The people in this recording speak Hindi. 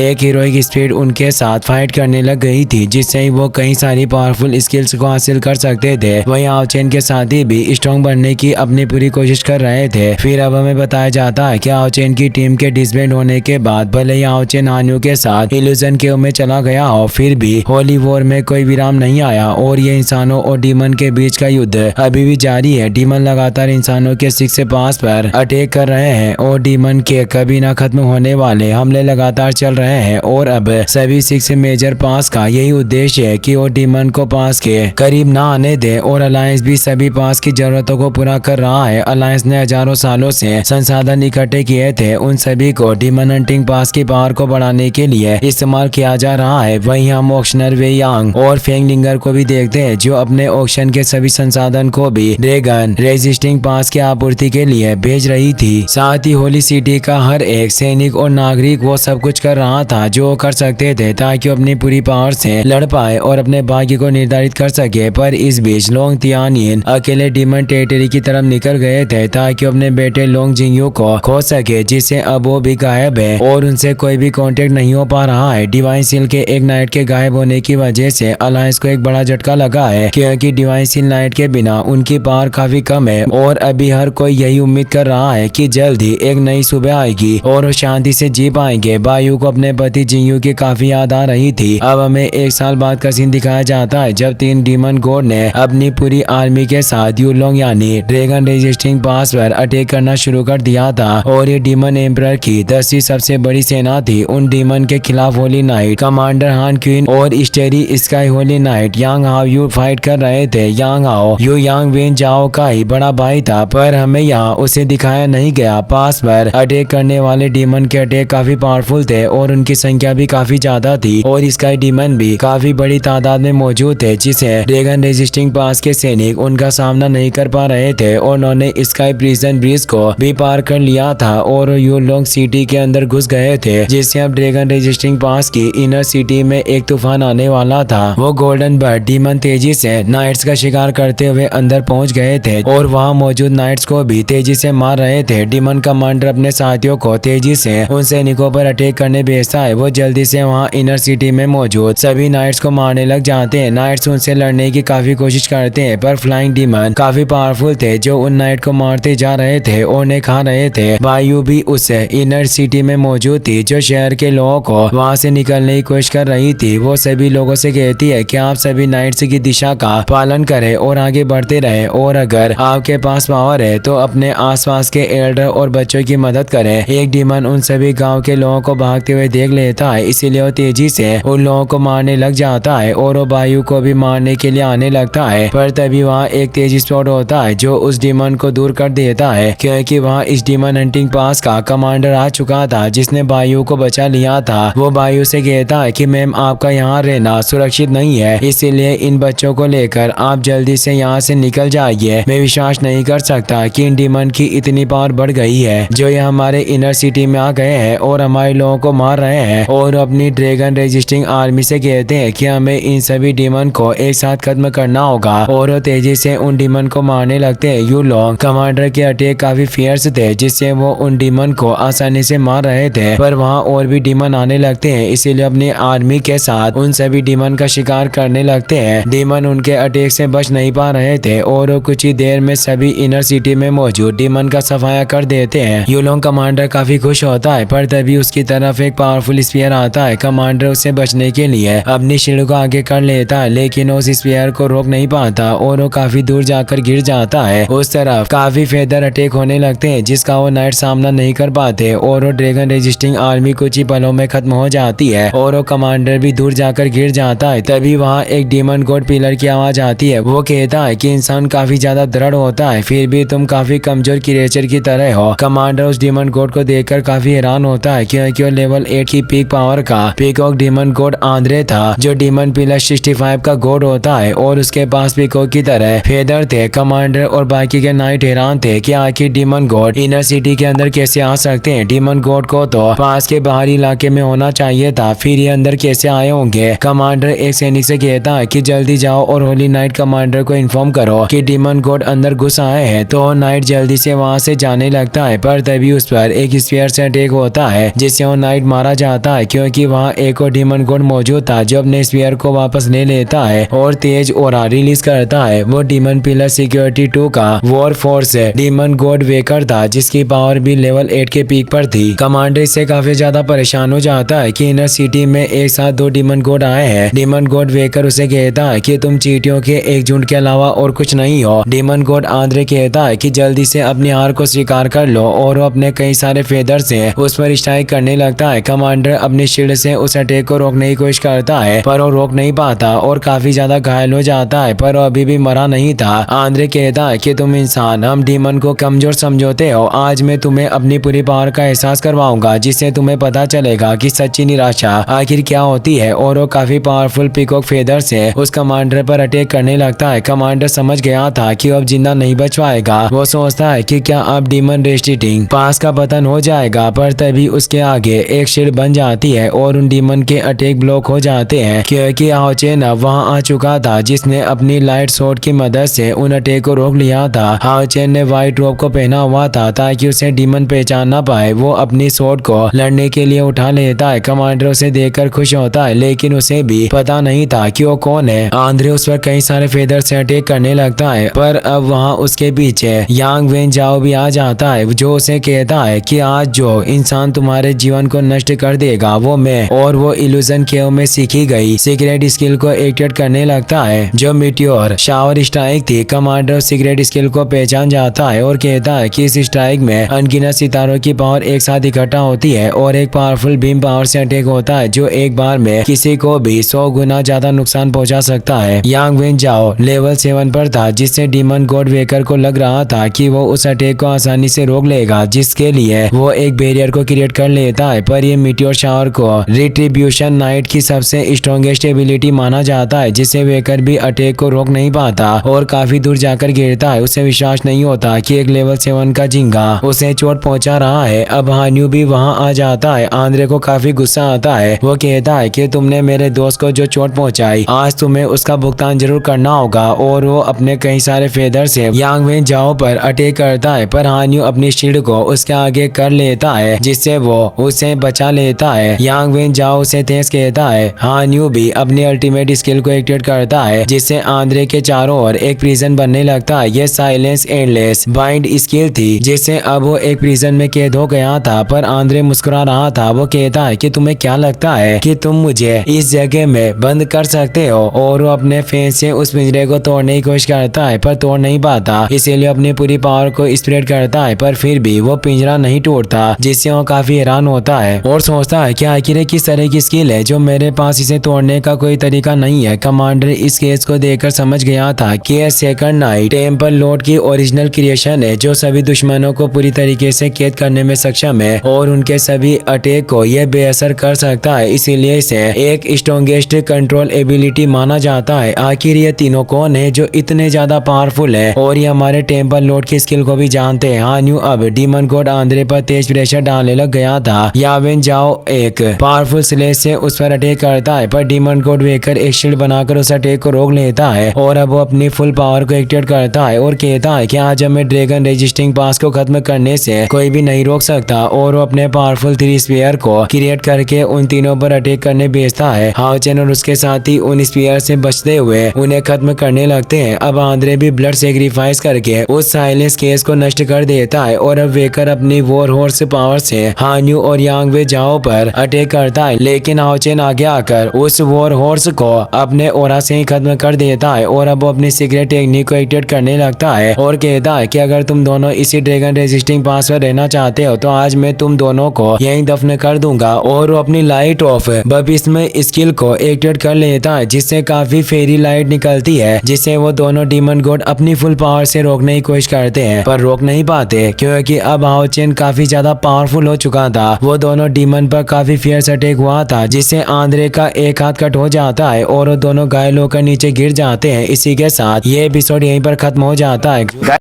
एक हीरोइक स्पीड उनके साथ फाइट करने लग गई थी, जिससे वो कई सारी पावरफुल स्किल्स को हासिल कर सकते थे। वहीं आवचेन के साथी भी स्ट्रॉन्ग बनने की अपनी पूरी कोशिश कर रहे थे। फिर अब हमें बताया जाता है कि आवचेन की टीम के डिसबैंड होने के बाद भले ही आवचेन हान्यू के साथ इल्यूजन केव में चला गया हो, फिर भी होली वॉर में कोई विराम नहीं आया और ये इंसानों और डीमन के बीच का युद्ध अभी भी जारी है। डीमन लगातार इंसानों के 6 पास पर अटैक कर रहे हैं और डीमन के कभी ना खत्म होने वाले हमले लगातार चल रहे हैं और अब सभी 6 मेजर पास का यही उद्देश्य है कि वो डीमन को पास के करीब ना आने दे और अलायंस भी सभी पास की जरूरतों को पूरा कर रहा है। अलायंस ने हजारों सालों से संसाधन इकट्ठे किए थे, उन सभी को डीमन हंटिंग पास की पावर को बढ़ाने के लिए इस्तेमाल किया जा रहा है। वहीं हम ऑक्शनर वे यांग और फेंगलिंगर को भी देखते हैं, जो अपने ऑक्शन के सभी संसाधन को भी ड्रैगन रेजिस्टिंग पास की आपूर्ति के लिए भेज रही थी। साथ ही होली सिटी का हर एक सैनिक और नागरिक वो सब कुछ कर रहा था जो कर सकते थे ताकि वो अपनी पूरी पावर से लड़ पाए और अपने भाग्य को निर्धारित कर सके। पर इस बीच लोंग तियानियन अकेले डीमन टेरिटरी की तरफ निकल गए थे ताकि अपने बेटे लोंग जिंगयू को खो सके, जिससे अब वो भी गायब है और उनसे कोई भी कांटेक्ट नहीं हो पा रहा है। डिवाइन सील के एक नाइट के गायब होने की वजह से अलायंस को एक बड़ा झटका लगा है, क्योंकि डिवाइन सील नाइट के बिना उनकी पावर काफी कम है और अभी हर कोई यही उम्मीद कर रहा है कि जल्द ही एक नई सुबह आएगी और वो शांति से जी पाएंगे। बायू को अपने पति जिंगयू की काफी याद आ रही थी। अब हमें 1 साल बाद का सीन दिखाया जाता है, जब 3 डीमन गॉड ने अपनी पूरी आर्मी के साथ यूलोंग यानी ड्रैगन रेजिस्टिंग पास पर अटैक करना शुरू कर दिया था और ये डीमन एम्परर की 10वीं सबसे बड़ी सेना थी। उन डीमन के खिलाफ होली नाइट कमांडर हान क्वीन और स्टेरी स्काई होली नाइट यांग हाओ यू फाइट कर रहे थे। यांग हाओ यू यांग वेन जाओ का ही बड़ा भाई था, पर हमें यहाँ उसे दिखाया नहीं गया। पास पर अटैक करने वाले डीमन के अटैक काफी पावरफुल थे और उनकी संख्या भी काफी ज्यादा थी और स्काई डीमन भी काफी बड़ी तादाद में मौजूद थे, जिसे ड्रैगन रेजिस्टिंग पास के सैनिक उनका सामना नहीं कर पा रहे थे और उन्होंने स्काई प्रिजन ब्रिज को भी पार कर लिया था और यूलोंग सिटी के अंदर घुस गए थे, जिससे अब ड्रैगन रेजिस्टिंग पास की इनर सिटी में एक तूफान आने वाला था। वो गोल्डन बर्ड डीमन तेजी से नाइट्स का शिकार करते हुए अंदर पहुंच गए थे और वहां मौजूद नाइट्स को भी तेजी से मार रहे थे। डीमन कमांडर अपने साथियों को तेजी से उन सैनिकों पर अटैक करने भेजता है। वो जल्दी से वहां इनर सिटी में मौजूद सभी नाइट्स को मारने लग जाते हैं। नाइट्स उनसे लड़ने की काफी कोशिश करते हैं, पर फ्लाइंग डीमन काफी पावरफुल थे जो उन नाइट को मारते जा रहे थे और उन्हें खा रहे थे। वायु भी उस इनर सिटी में मौजूद थी जो शहर के लोगों को वहां से निकलने की कोशिश कर रही थी। वो सभी लोगों से कहती है कि आप सभी नाइट्स की दिशा का पालन करें और आगे बढ़ते रहे और अगर आपके पास पावर है तो अपने आसपास के एल्डर और बच्चों की मदद करें। एक डीमन उन सभी गांव के लोगों को भागते हुए देख लेता है, इसीलिए वो तेजी से उन लोगों को मारने लग जाता है और वो वायु को भी मारने के लिए आने लगता है। पर तभी वहाँ एक तेज स्पॉट होता है जो उस डीमन को दूर कर देता है, क्योंकि वहाँ इस डीमन हंटिंग पास का कमांडर आ चुका था जिसने वायु को बचा लिया था। वो वायु से कहता है कि मैम आपका यहाँ रहना सुरक्षित नहीं है, इसीलिए इन बच्चों को लेकर आप जल्दी से यहाँ से निकल जाइए। मैं विश्वास नहीं कर सकता कि इन डीमन की इतनी पावर बढ़ गई है जो ये हमारे इनर सिटी में आ गए हैं और हमारे लोगों को मार रहे हैं। और अपनी ड्रैगन रेजिस्टिंग आर्मी से कहते हैं कि हमें इन सभी डीमन को एक साथ खत्म करना होगा और वो तेजी से उन डीमन को मारने लगते हैं। यूलोंग कमांडर के अटैक काफी फियर्स थे, जिससे वो उन डीमन को आसानी से मार रहे थे, पर वहाँ और भी डीमन आने लगते हैं, इसीलिए अपनी आर्मी के साथ उन सभी डीमन का शिकार करने लगते हैं। डीमन उनके अटैक से बच नहीं पा रहे थे और वो कुछ ही देर में सभी इनर सिटी में मौजूद डीमन का सफाया कर देते हैं। यूलोंग कमांडर काफी खुश होता है, पर तभी उसकी तरफ एक पावरफुल स्पीयर आता है। कमांडर उससे बचने के लिए अपनी शील्ड को आगे कर लेता है, लेकिन उस स्पीयर को रोक नहीं पाता और वो काफी दूर जाकर गिर जाता है। उस तरफ काफी फेदर अटैक होने लगते हैं जिसका वो नाइट सामना नहीं कर पाते और वो ड्रैगन रेजिस्टिंग आर्मी कुछ ही पलों में खत्म हो जाती है और वो कमांडर भी दूर जाकर गिर जाता है। तभी वहाँ एक डीमन गॉड पिलर की आवाज आती है। वो कहता है कि इंसान काफी ज्यादा दृढ़ होता है, फिर भी तुम काफी कमजोर क्रिएचर की तरह हो। कमांडर उस डीमन गॉड को देखकर काफी हैरान होता है, क्योंकि वो लेवल 8 की पीक पावर का पीकॉक डीमन गॉड आंद्रे था, जो डीमन पिलर 65 का गॉड होता है और उसके पास पीकॉक की तरह फेदर थे। कमांडर और बाकी के नाइट हैरान थे कि आखिर डीमन गॉड इनर सिटी के अंदर कैसे आ सकते हैं। डीमन गॉड को तो पास के बाहरी इलाके में होना चाहिए था, फिर ये अंदर कैसे आए होंगे। कमांडर एक सैनिक से कहता है कि जल्दी जाओ और होली नाइट कमांडर को इन्फॉर्म करो कि डीमन गॉड अंदर घुस आए हैं। तो नाइट जल्दी से वहां से जाने लगता है, पर तभी उस पर एक स्पीयर से अटैक होता है जिससे वो नाइट मारा मारा जाता है क्योंकि वहाँ एक और डीमन गॉड मौजूद था जो अपने स्फीयर को वापस ले लेता है और तेज ऑरा रिलीज करता है। वो डीमन पिलर सिक्योरिटी 2 का war force demon God waker था जिसकी पावर भी लेवल 8 के पीक पर थी। कमांडर इससे काफी ज्यादा परेशान हो जाता है कि इनर सिटी में एक साथ 2 डीमन गॉड आए हैं। डीमन गॉड वेकर उसे कहता है कि तुम चींटियों के एक झुंड के अलावा और कुछ नहीं हो। डीमन गॉड आंद्रे कहता है कि जल्दी से अपनी हार को स्वीकार कर लो और वो अपने कई सारे फेदर से उस पर स्ट्राइक करने लगता है। कमांडर अपने शील्ड से उस अटैक को रोकने की कोशिश करता है पर वो रोक नहीं पाता और काफी ज्यादा घायल हो जाता है पर वो अभी भी मरा नहीं था। आंद्रे कहता है कि तुम इंसान हम डीमन को कमजोर समझोते हो, आज मैं तुम्हें अपनी पूरी पावर का एहसास करवाऊंगा जिससे तुम्हें पता चलेगा कि सच्ची निराशा आखिर क्या होती है। और वो काफी पावरफुल पीकॉक फेदर से उस कमांडर पर अटैक करने लगता है। कमांडर समझ गया था कि अब जिंदा नहीं बच पाएगा। वो सोचता है कि क्या अब डीमन रेस्टिटिंग पास का पतन हो जाएगा पर तभी उसके आगे एक शील्ड बन जाती है और उन डीमन के अटैक ब्लॉक हो जाते हैं क्योंकि हाओ चेन वहां आ चुका था जिसने अपनी लाइट शॉट की मदद से उन अटैक को रोक लिया था। हाओ चेन ने व्हाइट रोब को पहना हुआ था ताकि उसे डीमन पहचान ना पाए। वो अपनी शॉट को लड़ने के लिए उठा लेता है। कमांडर उसे देखकर खुश होता है लेकिन उसे भी पता नहीं था कि वो कौन है। आंद्रे उस पर कई सारे फेदर से अटैक करने लगता है पर अब वहाँ उसके पीछे यांग वेन जाओ भी आ जाता है जो उसे कहता है कि आज जो इंसान तुम्हारे जीवन को नष्ट कर देगा वो मैं। और वो इल्यूजन केव में सीखी गई सीक्रेट स्किल को एक्टिवेट करने लगता है जो मीटियोर शावर स्ट्राइक थी। कमांडर सीक्रेट स्किल को पहचान जाता है और कहता है कि इस स्ट्राइक में अनगिनत सितारों की पावर एक साथ इकट्ठा होती है और एक पावरफुल बीम पावर से अटैक होता है जो एक बार में किसी को भी 100 गुना ज्यादा नुकसान पहुंचा सकता है। यांग वेन जाओ लेवल 7 पर था जिससे डीमन गॉड वेकर को लग रहा था कि वो उस अटैक को आसानी से रोक लेगा जिसके लिए वो एक बैरियर को क्रिएट कर लेता है पर ये मीटियोर शावर को रिट्रीब्यूशन नाइट की सबसे स्ट्रॉन्गेस्ट एबिलिटी माना जाता है जिससे वेकर भी अटैक को रोक नहीं पाता और काफी दूर जाकर गिरता है। उसे विश्वास नहीं होता कि एक लेवल 7 का झिंगा उसे चोट पहुंचा रहा है। अब हान्यू भी वहां आ जाता है। आंद्रे को काफी गुस्सा आता है। वो कहता है कि तुमने मेरे दोस्त को जो चोट पहुंचाई आज तुम्हें उसका भुगतान जरूर करना होगा और वो अपने कई सारे फेदर से यांग वेन जाओ पर अटैक करता है पर हान्यू अपनी शील्ड को उसके आगे कर लेता है जिससे वो उसे बचा लेता है। यांग वेन जाओ उसे थैंक्स कहता है। हान्यू भी अपनी अल्टीमेट स्किल को एक्टिवेट करता है जिससे आंद्रे के चारों ओर एक प्रिजन बनने लगता है। ये साइलेंस एंडलेस बाइंड स्किल थी जिससे अब वो एक प्रिजन में कैद हो गया था पर आंद्रे मुस्कुरा रहा था। वो कहता है कि तुम्हें क्या लगता है कि तुम मुझे इस जगह में बंद कर सकते हो और वो अपने फेस से उस पिंजरे को तोड़ने की कोशिश करता है पर तोड़ नहीं पाता इसीलिए अपनी पूरी पावर को स्प्रेड करता है पर फिर भी वो पिंजरा नहीं टूटता जिससे वो काफी हैरान होता है और सोचता है कि आखिर किस तरह की स्किल है जो मेरे पास इसे तोड़ने का कोई तरीका नहीं है। कमांडर इस केस को देखकर समझ गया था कि यह सेकंड नाइट टेम्पल लॉर्ड की ओरिजिनल क्रिएशन है जो सभी दुश्मनों को पूरी तरीके से कैद करने में सक्षम है और उनके सभी अटैक को यह बेअसर कर सकता है इसीलिए इसे एक स्ट्रॉन्गेस्ट कंट्रोल एबिलिटी माना जाता है। आखिर ये तीनों कौन है जो इतने ज्यादा पावरफुल है और ये हमारे टेम्पल लॉर्ड की स्किल को भी जानते हैं। हान्यू अब डीमन गॉड आंद्रे पर तेज प्रेशर डालने लग गया था। यावेन जाओ एक पावरफुल स्लेश से उस पर अटैक करता है पर डीमन गॉड वेकर एक शील्ड बनाकर उस अटैक को रोक लेता है और अब वो अपनी फुल पावर को एक्टिवेट करता है और कहता है कि आज हमें ड्रैगन रेजिस्टिंग पास को खत्म करने से कोई भी नहीं रोक सकता और वो अपने पावरफुल 3 स्पीयर को क्रिएट करके उन तीनों पर अटैक करने भेजता है। हाओ चेन और उसके साथी उन स्पीयर से बचते हुए उन्हें खत्म करने लगते हैं। अब आंद्रे भी ब्लड सेक्रीफाइस करके उस साइलेंस केस को नष्ट कर देता है और अब वेकर अपनी वॉर हॉर्स पावर से हान्यू और यांग वे जाओ पर अटैक करता है लेकिन हाओ चेन आगे आकर उस वॉर हॉर्स को अपने ओरा से ही खत्म कर देता है और अब वो अपनी सीक्रेट टेक्निक को एक्टिवेट करने लगता है और कहता है कि अगर तुम दोनों इसी ड्रैगन रेजिस्टिंग पास पर रहना चाहते हो तो आज मैं तुम दोनों को यहीं दफन कर दूंगा। और वो अपनी लाइट ऑफ बपटिस्म स्किल को एक्टिवेट कर लेता है जिससे काफी फेरी लाइट निकलती है जिसे वो दोनों डीमन गॉड अपनी फुल पावर से रोकने की कोशिश करते हैं पर रोक नहीं पाते क्योंकि अब हाओ चेन काफी ज्यादा पावरफुल हो चुका था। वो दोनों डीमन पर काफी फियर्स अटैक हुआ था जिससे आंद्रे का एक हाथ कट हो जाता है और वो दोनों घायल होकर नीचे गिर जाते हैं। इसी के साथ ये एपिसोड यहीं पर खत्म हो जाता है।